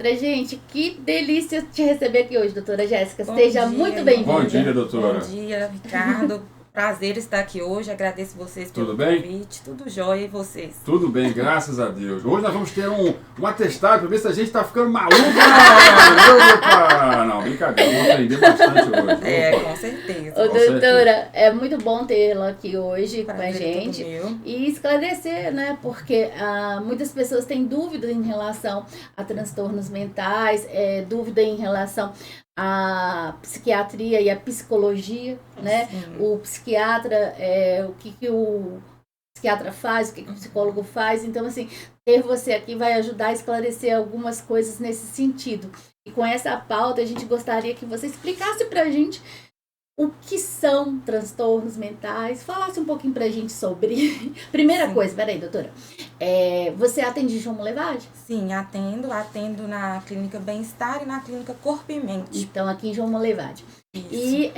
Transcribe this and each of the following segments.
Gente, que delícia te receber aqui hoje, doutora Jéssica. Bom Seja dia, muito bem-vinda. Bom dia, doutora. Bom dia, Ricardo. Prazer estar aqui hoje. Agradeço vocês pelo Tudo bem? convite. Tudo jóia, e vocês? Tudo bem, graças a Deus. Hoje nós vamos ter um atestado para ver se a gente está ficando maluco. Opa! Não, brincadeira. Vamos aprender bastante hoje. Com certeza. Ô, Com doutora, é muito bom tê-la aqui hoje com a Prazer é todo gente. meu. E esclarecer, né? Porque muitas pessoas têm dúvida em relação a transtornos mentais, dúvida em relação à psiquiatria e à psicologia, né? Sim. O psiquiatra, o que o psiquiatra faz, o que o psicólogo faz. Então, assim, ter você aqui vai ajudar a esclarecer algumas coisas nesse sentido. E com essa pauta, a gente gostaria que você explicasse pra gente o que são transtornos mentais, falasse um pouquinho pra gente sobre. Primeira Sim. coisa, peraí, doutora. Você atende João Molevade? Sim, atendo na clínica Bem-Estar e na clínica Corpo e Mente. Então, aqui em João Molevade. Isso. E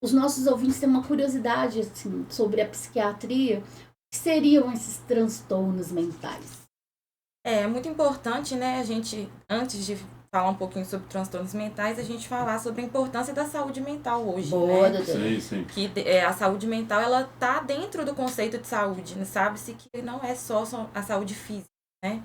os nossos ouvintes têm uma curiosidade assim, sobre a psiquiatria. O que seriam esses transtornos mentais? É muito importante, né, a gente, antes de falar um pouquinho sobre transtornos mentais, a gente falar sobre a importância da saúde mental hoje, Boa, né? doutora. Sim, sim. Que a saúde mental, ela tá dentro do conceito de saúde, né? Sabe-se que não é só a saúde física, né?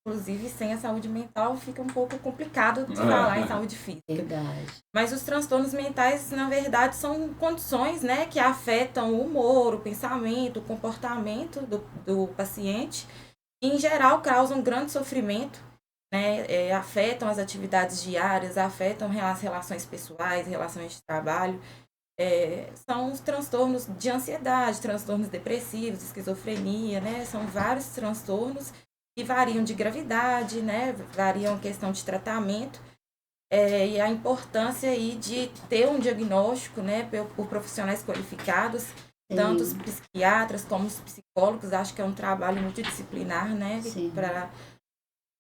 Inclusive, sem a saúde mental fica um pouco complicado de falar em saúde física. Verdade. Mas os transtornos mentais, na verdade, são condições, né, que afetam o humor, o pensamento, o comportamento do paciente e, em geral, causam grande sofrimento, né, afetam as atividades diárias, afetam as relações pessoais, relações de trabalho. São os transtornos de ansiedade, transtornos depressivos, esquizofrenia, né, são vários transtornos que variam de gravidade, né, variam em questão de tratamento. E a importância aí de ter um diagnóstico, né, por profissionais qualificados, tanto os psiquiatras como os psicólogos. Acho que é um trabalho multidisciplinar, né, para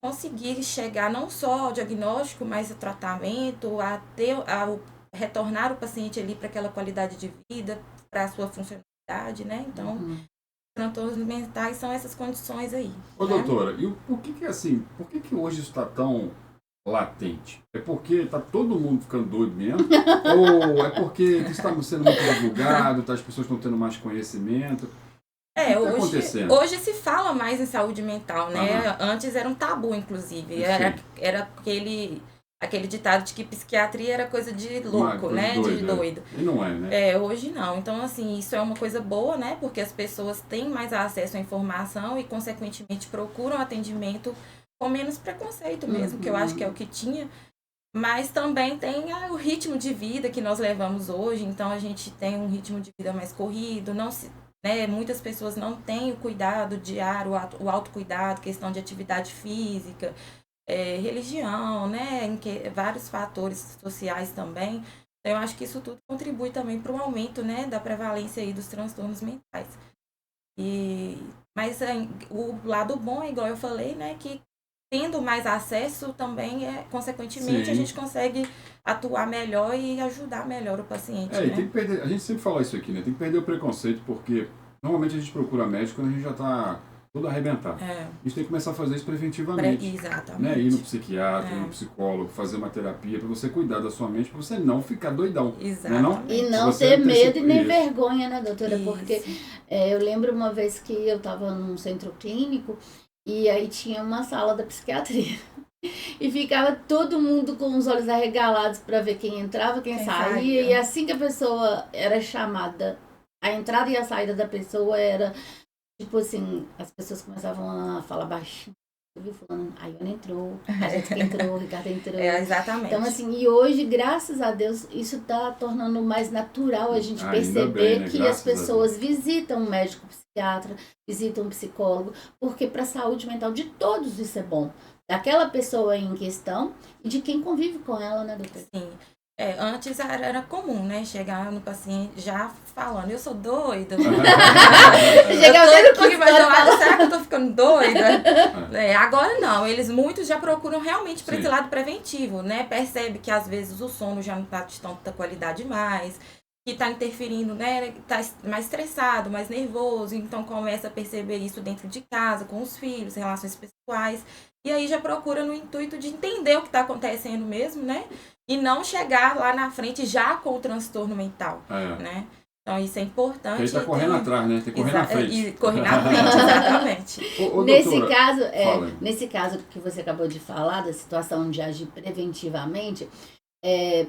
conseguir chegar não só ao diagnóstico, mas ao tratamento, retornar o paciente ali para aquela qualidade de vida, para a sua funcionalidade, né? Então, transtornos mentais são essas condições aí. Ô, né? doutora, e por que assim, por que hoje isso está tão latente? É porque tá todo mundo ficando doido mesmo? Ou é porque isso está sendo muito divulgado, as pessoas estão tendo mais conhecimento? O que tá acontecendo? Hoje se fala mais em saúde mental, né? Antes era um tabu, inclusive. Era aquele ditado de que psiquiatria era coisa de louco, né? De doido. E não é, né? Hoje não. Então, assim, isso é uma coisa boa, né? Porque as pessoas têm mais acesso à informação e, consequentemente, procuram atendimento com menos preconceito mesmo, que eu acho que é o que tinha. Mas também tem o ritmo de vida que nós levamos hoje. Então, a gente tem um ritmo de vida mais corrido, né, muitas pessoas não têm o cuidado diário, o autocuidado, questão de atividade física, religião, né, vários fatores sociais também. Então, eu acho que isso tudo contribui também para o aumento, né, da prevalência aí dos transtornos mentais. Mas o lado bom, igual eu falei, né, que tendo mais acesso também, consequentemente, a gente consegue atuar melhor e ajudar melhor o paciente. Né? E tem que perder, a gente sempre fala isso aqui, né? Tem que perder o preconceito, porque normalmente a gente procura médico quando a gente já está todo arrebentado. A gente tem que começar a fazer isso preventivamente. Exatamente. Né? Ir no psiquiatra, ir no psicólogo, fazer uma terapia para você cuidar da sua mente, para você não ficar doidão. Exatamente. E não ter medo e nem vergonha, né, doutora? Porque eu lembro uma vez que eu estava num centro clínico e aí tinha uma sala da psiquiatria. E ficava todo mundo com os olhos arregalados para ver quem entrava, quem saía. E assim que a pessoa era chamada, a entrada e a saída da pessoa era, tipo assim, as pessoas começavam a falar baixinho. Eu vi fulano, a Iona entrou, a Jéssica entrou, o Ricardo entrou. Exatamente. Então, assim, e hoje, graças a Deus, isso está tornando mais natural a gente perceber né? que as pessoas visitam um médico psiquiatra, visitam um psicólogo, porque para a saúde mental de todos isso é bom. Daquela pessoa em questão e de quem convive com ela, né, doutora? Sim. Antes era comum, né? Chegar no paciente já falando, eu sou doida. Será que eu tô ficando doida? Agora não, muitos já procuram realmente para esse lado preventivo, né? Percebe que às vezes o sono já não tá de tanta qualidade mais, que tá interferindo, né? Tá mais estressado, mais nervoso, então começa a perceber isso dentro de casa, com os filhos, relações pessoais. e aí já procura no intuito de entender o que está acontecendo mesmo, né? E não chegar lá na frente já com o transtorno mental, né? Então, isso é importante. Porque ele tá correndo atrás, né? Tem que correr na frente. E correr na frente, exatamente. Nesse caso que você acabou de falar, da situação de agir preventivamente,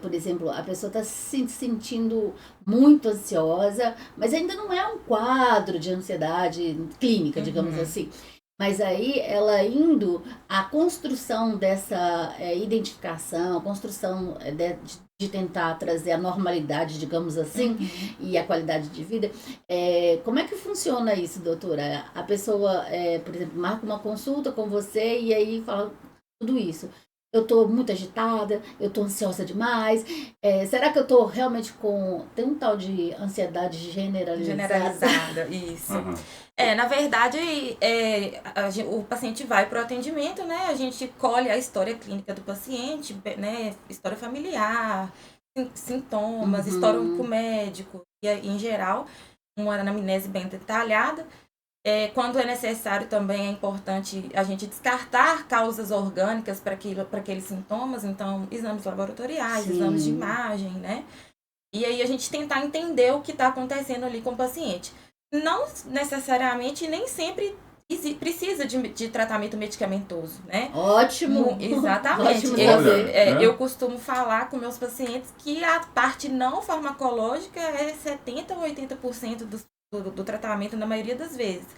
por exemplo, a pessoa está se sentindo muito ansiosa, mas ainda não é um quadro de ansiedade clínica, digamos assim. Mas aí ela indo à construção dessa identificação, a construção de tentar trazer a normalidade, digamos assim, e a qualidade de vida. Como é que funciona isso, doutora? A pessoa, por exemplo, marca uma consulta com você e aí fala tudo isso. Eu estou muito agitada, eu estou ansiosa demais. Será que eu estou realmente com... Tem um tal de ansiedade generalizada. Isso. Na verdade, o paciente vai para o atendimento, né? A gente colhe a história clínica do paciente, né? História familiar, sintomas, histórico médico, e em geral, uma anamnese bem detalhada. Quando é necessário também é importante a gente descartar causas orgânicas para aqueles sintomas, então exames laboratoriais, exames de imagem, né? E aí a gente tentar entender o que está acontecendo ali com o paciente. Não necessariamente, nem sempre precisa de tratamento medicamentoso, né? Ótimo! Exatamente. Eu costumo falar com meus pacientes que a parte não farmacológica é 70% ou 80% do tratamento na maioria das vezes.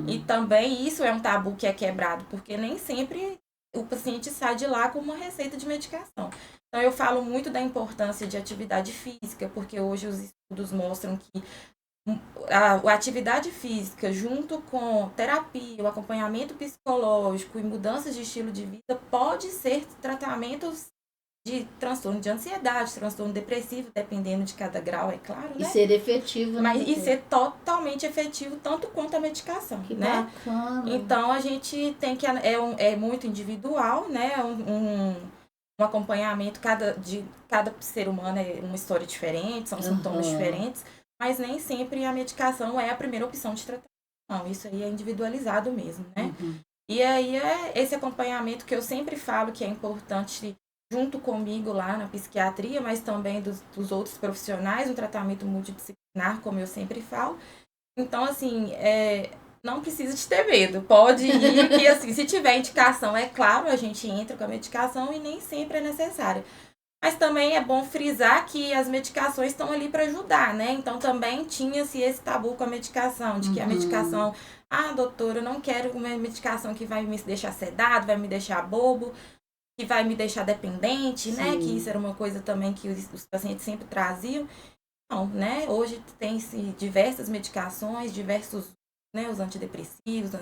E também isso é um tabu que é quebrado, porque nem sempre o paciente sai de lá com uma receita de medicação. Então eu falo muito da importância de atividade física, porque hoje os estudos mostram que a atividade física junto com terapia, o acompanhamento psicológico e mudanças de estilo de vida pode ser tratamentos de transtorno de ansiedade, transtorno depressivo, dependendo de cada grau, é claro, né? E ser efetivo. E ser totalmente efetivo, tanto quanto a medicação, que né? Bacana. Então, a gente tem que... É muito individual, né? Um acompanhamento, de cada ser humano é uma história diferente, são sintomas diferentes, mas nem sempre a medicação é a primeira opção de tratamento. Não, isso aí é individualizado mesmo, né? E aí esse acompanhamento que eu sempre falo que é importante junto comigo lá na psiquiatria, mas também dos outros profissionais, um tratamento multidisciplinar, como eu sempre falo. Então, assim, não precisa de ter medo. Pode ir que, assim, se tiver indicação, é claro, a gente entra com a medicação e nem sempre é necessária. Mas também é bom frisar que as medicações estão ali para ajudar, né? Então, também tinha-se esse tabu com a medicação, de que a medicação... doutora, eu não quero uma medicação que vai me deixar sedado, vai me deixar bobo, que vai me deixar dependente, né? Que isso era uma coisa também que os pacientes sempre traziam. Não, né? Hoje tem-se diversas medicações, diversos, né? Os antidepressivos,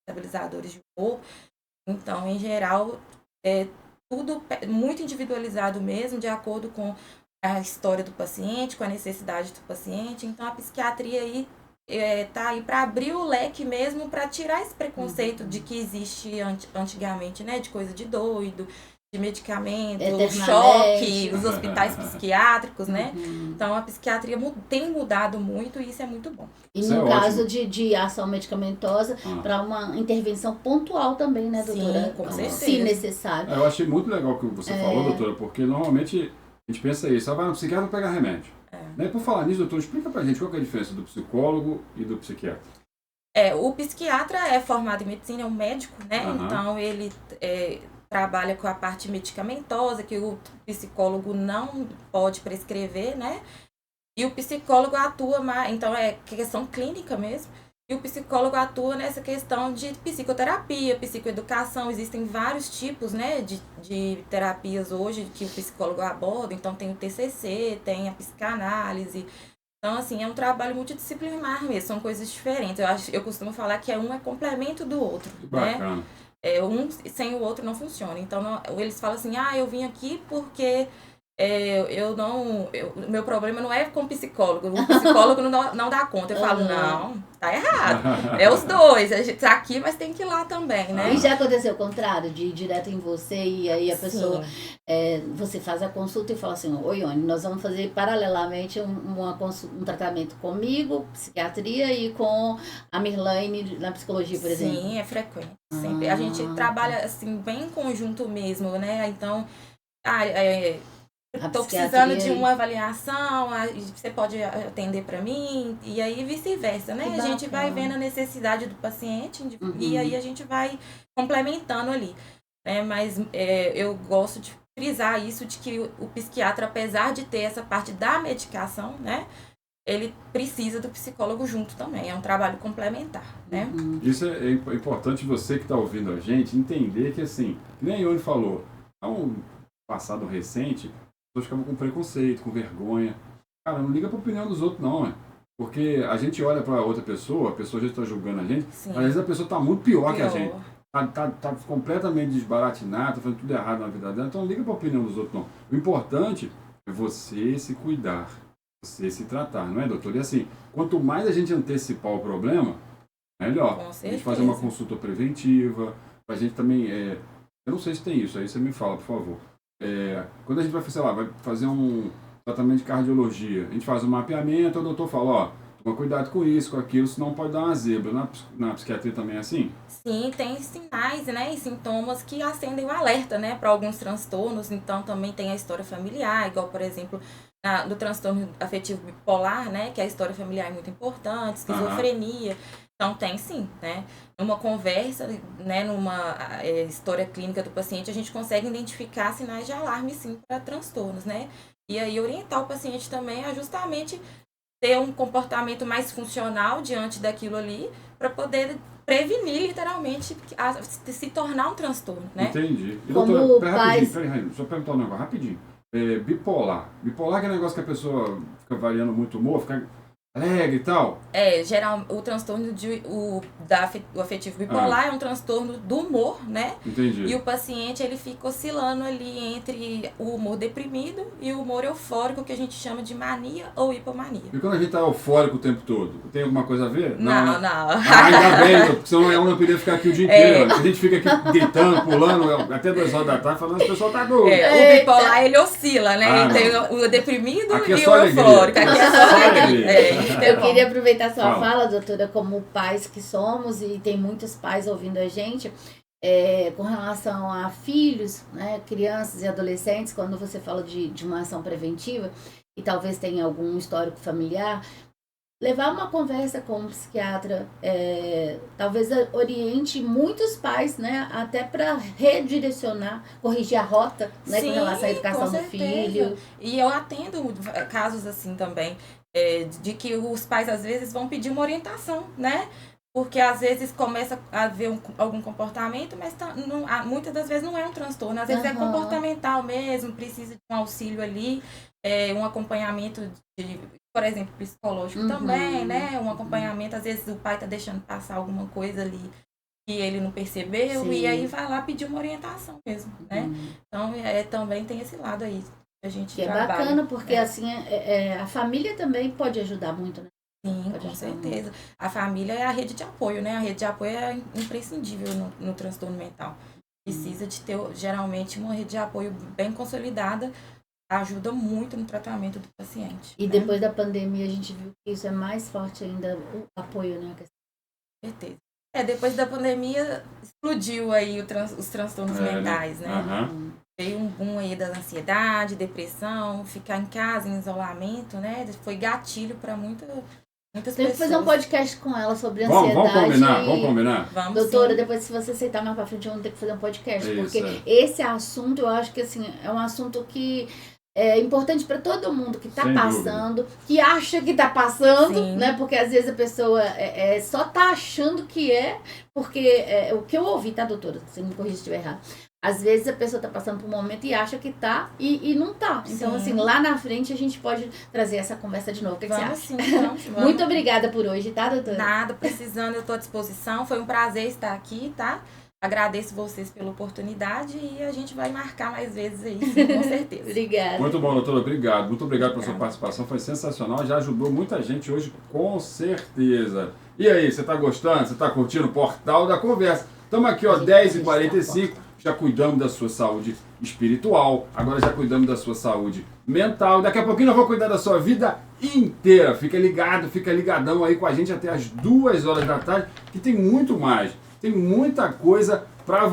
estabilizadores de humor. Então, em geral, tudo muito individualizado mesmo, de acordo com a história do paciente, com a necessidade do paciente. Então, a psiquiatria aí tá aí para abrir o leque mesmo, para tirar esse preconceito de que existe antigamente, né, de coisa de doido, de medicamento, choque, os hospitais psiquiátricos, né? Então a psiquiatria tem mudado muito e isso é muito bom. E no caso de ação medicamentosa, para uma intervenção pontual também, né, doutora? Sim, com certeza. Se necessário. Eu achei muito legal o que você falou, doutora, porque normalmente a gente pensa isso, vai no psiquiatra pegar remédio. Né? Por falar nisso, doutor, explica pra gente qual é a diferença do psicólogo e do psiquiatra. O psiquiatra é formado em medicina, é um médico, né? Então ele trabalha com a parte medicamentosa, que o psicólogo não pode prescrever, né? E o psicólogo atua mais, então é questão clínica mesmo. E o psicólogo atua nessa questão de psicoterapia, psicoeducação. Existem vários tipos, né, de terapias hoje que o psicólogo aborda. Então, tem o TCC, tem a psicanálise. Então, assim, é um trabalho multidisciplinar mesmo. São coisas diferentes. Eu costumo falar que um é complemento do outro, Bacana. né? Um sem o outro não funciona. Então, eles falam assim, eu vim aqui porque O meu problema não é com o psicólogo. O psicólogo não dá conta. Eu falo, não, tá errado. É os dois. A gente tá aqui, mas tem que ir lá também, né? E já aconteceu o contrário, de ir direto em você e aí a pessoa, Sim. você faz a consulta e fala assim, oi, Ione, nós vamos fazer paralelamente um tratamento comigo, psiquiatria, e com a Mirlaine na psicologia, por exemplo. Sim, é frequente. Sempre. A gente trabalha assim, bem em conjunto mesmo, né? Então, estou precisando de uma avaliação, você pode atender para mim, e aí vice-versa, né? A gente vai vendo a necessidade do paciente e aí a gente vai complementando ali, né? Mas eu gosto de frisar isso, de que o psiquiatra, apesar de ter essa parte da medicação, né? Ele precisa do psicólogo junto também, é um trabalho complementar, né? Isso é importante, você que está ouvindo a gente entender que, assim, que nem a Ione falou, há um passado recente, as pessoas ficavam com preconceito, com vergonha. Cara, não liga para a opinião dos outros, não, né? Porque a gente olha para outra pessoa, a pessoa já está julgando a gente, Sim. às vezes a pessoa está muito pior que a gente. Tá completamente desbaratinada, tá fazendo tudo errado na vida dela, então não liga para a opinião dos outros, não. O importante é você se cuidar, você se tratar, não é, doutor? E assim, quanto mais a gente antecipar o problema, melhor. Com certeza. A gente fazer uma consulta preventiva, a gente também, eu não sei se tem isso, aí você me fala, por favor. Quando a gente vai, sei lá, vai fazer um tratamento de cardiologia, a gente faz um mapeamento, o doutor fala, ó, toma cuidado com isso, com aquilo, senão pode dar uma zebra. Na psiquiatria também é assim? Sim, tem sinais, né, e sintomas que acendem o alerta, né, para alguns transtornos. Então, também tem a história familiar, igual, por exemplo, do transtorno afetivo bipolar, né, que a história familiar é muito importante, esquizofrenia. Então, tem sim, né. Numa conversa, né, numa história clínica do paciente, a gente consegue identificar sinais de alarme, sim, para transtornos, né. E aí, orientar o paciente também a justamente ter um comportamento mais funcional diante daquilo ali, para poder prevenir, literalmente, se tornar um transtorno, né? Entendi. E, Como doutora, pais... peraí, só perguntar um negócio, rapidinho. Bipolar. Bipolar é aquele negócio que a pessoa fica variando muito o humor, fica alegre e tal? Geral, o transtorno o afetivo bipolar é um transtorno do humor, né? Entendi. E o paciente, ele fica oscilando ali entre o humor deprimido e o humor eufórico, que a gente chama de mania ou hipomania. E quando a gente tá eufórico o tempo todo, tem alguma coisa a ver? Não. Ainda bem, porque senão eu não poderia ficar aqui o dia inteiro. A gente fica aqui gritando, pulando, até 2 horas da tarde, falando que o pessoal tá doido. O bipolar, ele oscila, né? Tem o deprimido aqui e o eufórico. Aqui é só alegria. Eu queria aproveitar sua fala, doutora, como pais que somos, e tem muitos pais ouvindo a gente, com relação a filhos, né, crianças e adolescentes, quando você fala de uma ação preventiva, e talvez tenha algum histórico familiar, levar uma conversa com um psiquiatra, talvez oriente muitos pais, né, até para redirecionar, corrigir a rota, né, com relação à educação do filho. E eu atendo casos assim também, de que os pais às vezes vão pedir uma orientação, né? Porque às vezes começa a ver algum comportamento, mas muitas das vezes não é um transtorno, às vezes é comportamental mesmo, precisa de um auxílio ali, um acompanhamento por exemplo, psicológico também, né? Um acompanhamento, às vezes o pai tá deixando passar alguma coisa ali que ele não percebeu. Sim. E aí vai lá pedir uma orientação mesmo, né? Então, também tem esse lado aí que a gente trabalha. É bacana, porque assim, a família também pode ajudar muito, né? Sim, com certeza. A família é a rede de apoio, né? A rede de apoio é imprescindível no transtorno mental. Precisa de ter, geralmente, uma rede de apoio bem consolidada, ajuda muito no tratamento do paciente. E depois da pandemia a gente viu que isso é mais forte ainda, o apoio, né? Com certeza. Depois da pandemia explodiu aí os transtornos mentais, né? Veio um boom aí da ansiedade, depressão, ficar em casa, em isolamento, né? Foi gatilho para muitas pessoas. Tem que fazer um podcast com ela sobre ansiedade. Vamos combinar. Vamos, doutora, sim. Depois, se você aceitar mais pra frente, vamos ter que fazer um podcast. Porque esse assunto, eu acho que assim, é um assunto que é importante para todo mundo que está passando, que acha que está passando, sim, né? Porque às vezes a pessoa só tá achando que porque o que eu ouvi, tá, doutora? Você me corrija se estiver errado. Às vezes a pessoa está passando por um momento e acha que tá e não tá. Então, sim, assim, lá na frente a gente pode trazer essa conversa de novo. O que você acha? Sim, vamos. Muito obrigada por hoje, tá, doutora? Nada, precisando, eu estou à disposição. Foi um prazer estar aqui, tá? Agradeço vocês pela oportunidade e a gente vai marcar mais vezes aí, sim, com certeza. Obrigada. Muito bom, doutora. Obrigado. Muito obrigado pela sua participação. Foi sensacional. Já ajudou muita gente hoje, com certeza. E aí, você está gostando? Você está curtindo o Portal da Conversa? Estamos aqui, ó, 10h45. Já cuidamos da sua saúde espiritual. Agora já cuidamos da sua saúde mental. Daqui a pouquinho eu vou cuidar da sua vida inteira. Fica ligado, fica ligadão aí com a gente até as 2 horas da tarde, que tem muito mais. Tem muita coisa para você.